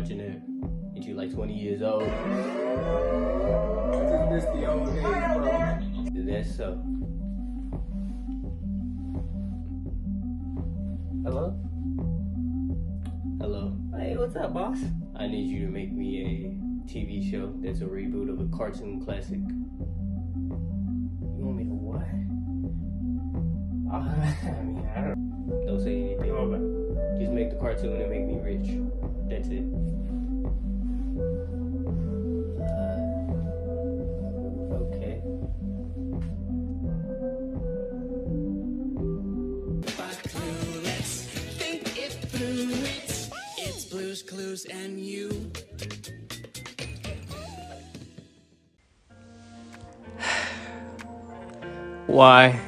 watching it. Ain't you like 20 years old? I just miss the old days, bro. That's so. Hello? Hello. Hey, what's up, boss? I need you to make me a TV show that's a reboot of a cartoon classic. You want me to what? I mean, I Don't say anything. don't know. Just make the cartoon and make me rich. That's it. Okay. Let's think it through. It's Blues Clues and you. Why?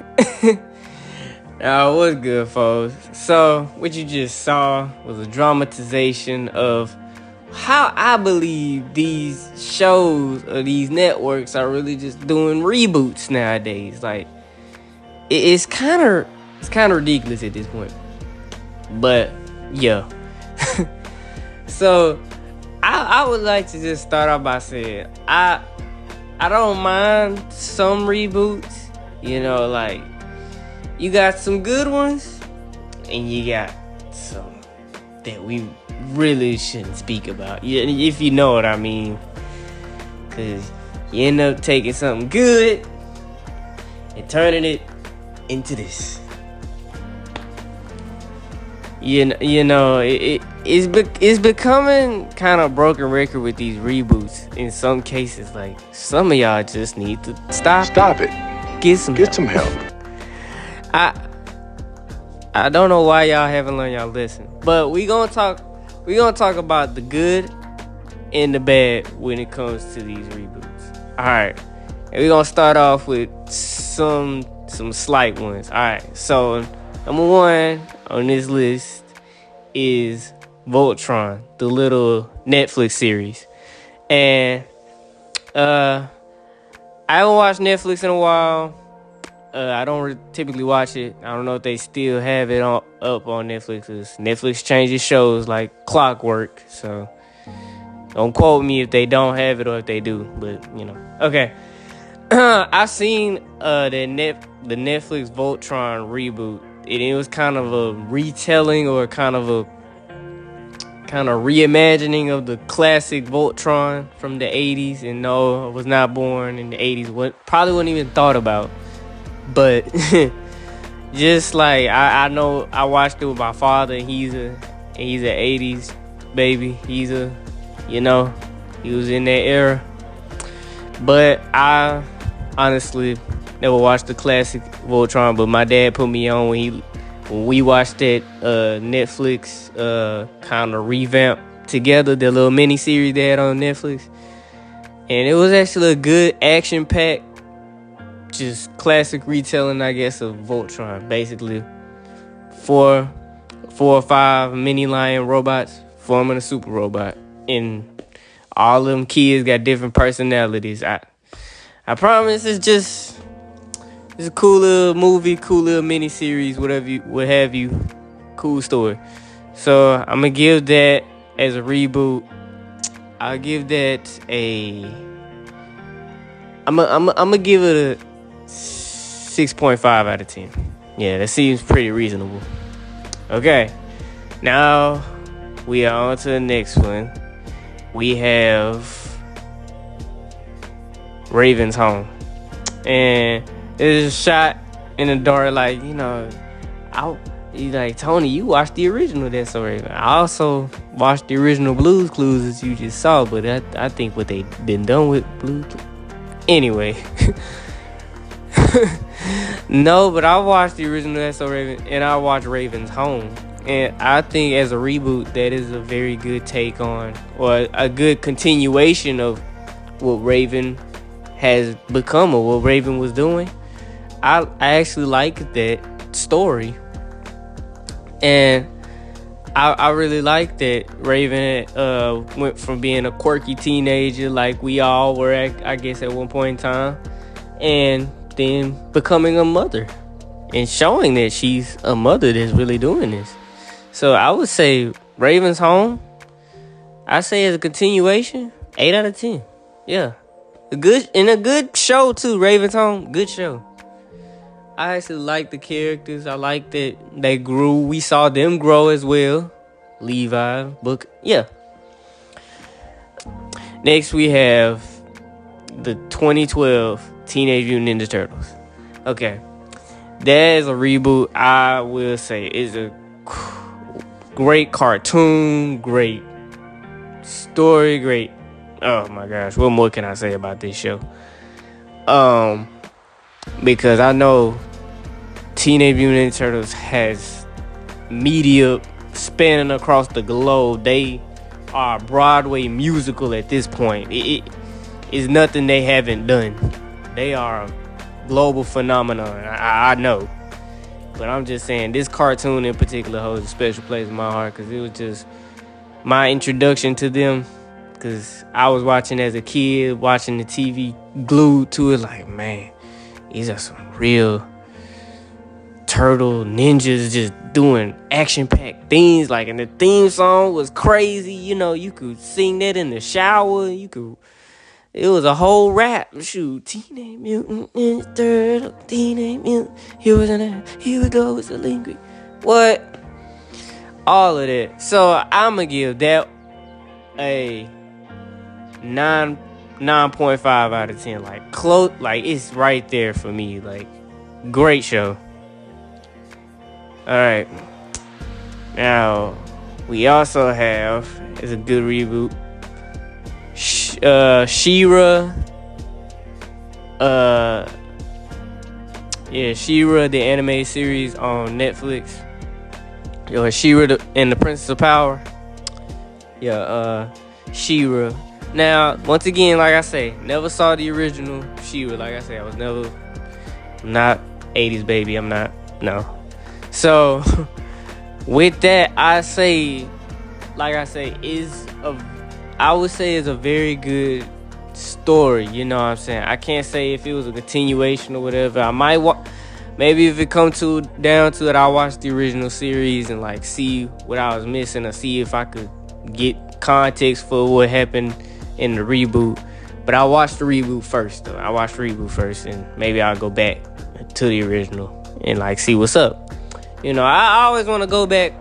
Now, what's good, folks? So, what you just saw was a dramatization of how I believe these shows or these networks are really just doing reboots nowadays. Like, it's kind of ridiculous at this point. But yeah. So, I would like to just start off by saying I don't mind some reboots. You know, like, you got some good ones, and you got some that we really shouldn't speak about. If you know what I mean. Because you end up taking something good and turning it into this. You know, it's becoming kind of broken record with these reboots. In some cases, like, some of y'all just need to stop it. Get some help. I don't know why y'all haven't learned y'all lesson, but we gonna talk about the good and the bad when it comes to these reboots. All right, and we gonna start off with some slight ones. All right, so number one on this list is Voltron, the little Netflix series, and I haven't watched Netflix in a while. I don't typically watch it. I don't know if they still have it up on Netflix. Netflix changes shows like clockwork. So don't quote me if they don't have it or if they do. But, you know. Okay. I've seen the Netflix Voltron reboot. It was kind of a retelling or kind of reimagining of the classic Voltron from the 80s. And no, I was not born in the 80s. Probably wasn't even thought about. But just like I know I watched it with my father, and he's a 80s baby. He was in that era. But I honestly never watched the classic Voltron, but my dad put me on when we watched that Netflix kind of revamp together, the little mini series they had on Netflix. And it was actually a good action-packed, just classic retelling, I guess, of Voltron. Basically, four or five mini lion robots forming a super robot, and all of them kids got different personalities. I promise it's a cool little movie, cool little mini series, what have you, cool story. So I'm gonna give that as a reboot. I'll give that I'm gonna give it a 6.5 out of 10. Yeah, that seems pretty reasonable. Okay, now we are on to the next one. We have Raven's Home. And it's a shot in the dark, like, Tony, you watched the original That's So Raven. I also watched the original Blues Clues, as you just saw, but I think what they been done with Blues Clues. Anyway. No, but I watched the original That's So Raven, and I watched Raven's Home. And I think as a reboot, that is a very good take on, or a good continuation of what Raven has become, or what Raven was doing. I actually like that story. And I really like that Raven went from being a quirky teenager like we all were, I guess, at one point in time, and then becoming a mother and showing that she's a mother that's really doing this. So I would say Raven's Home, I say it's a continuation. 8 out of 10. Yeah. A good show too, Raven's Home. Good show. I actually like the characters. I like that they grew. We saw them grow as well. Levi, Book. Yeah. Next we have the 2012 Teenage Mutant Ninja Turtles. Okay. That is a reboot. I will say it's a great cartoon, great story, great. Oh my gosh, what more can I say about this show? Because I know Teenage Mutant Ninja Turtles has media spanning across the globe. They are a Broadway musical at this point. It is nothing they haven't done. They are a global phenomenon. I know. But I'm just saying, this cartoon in particular holds a special place in my heart because it was just my introduction to them. Because I was watching as a kid, watching the TV, glued to it, like, man, these are some real turtle ninjas just doing action-packed things. Like, and the theme song was crazy. You know, you could sing that in the shower. It was a whole rap. Shoot, Teenage Mutant Ninja Turtle, Teenage Mutant, here we go, it's a lingering. What? All of that. So I'm gonna give that a 9.5 out of 10. Like close, like it's right there for me. Like great show. All right. Now we also have it's a good reboot. She-Ra. She-Ra, the anime series on Netflix. She-Ra and the Princess of Power. She-Ra. Now, once again, like I say, never saw the original She-Ra. Like I say, I'm not 80s baby. I'm not, no. So, with that, I would say it's a very good story, you know what I'm saying? I can't say if it was a continuation or whatever. I might maybe if it come down to it, I'll watch the original series and like see what I was missing or see if I could get context for what happened in the reboot. But I watched the reboot first though. And maybe I'll go back to the original and like see what's up. You know, I always want to go back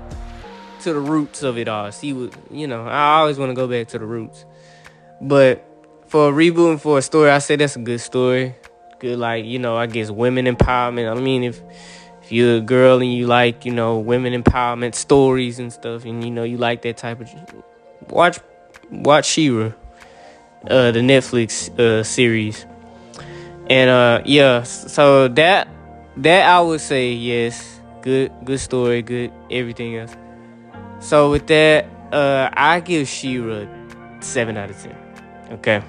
to the roots of it all. See what, you know, I always want to go back to the roots. But for a reboot and for a story, I say that's a good story. Good, like, you know, I guess women empowerment. I mean, if you're a girl and you like, you know, women empowerment stories and stuff, and, you know, you like that type of... Watch She-Ra, the Netflix series. And, so that I would say, yes, good story, good everything else. So with that, I give She-Ra 7 out of 10. Okay.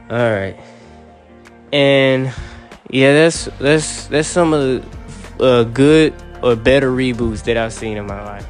All right. And yeah, that's some of the good or better reboots that I've seen in my life.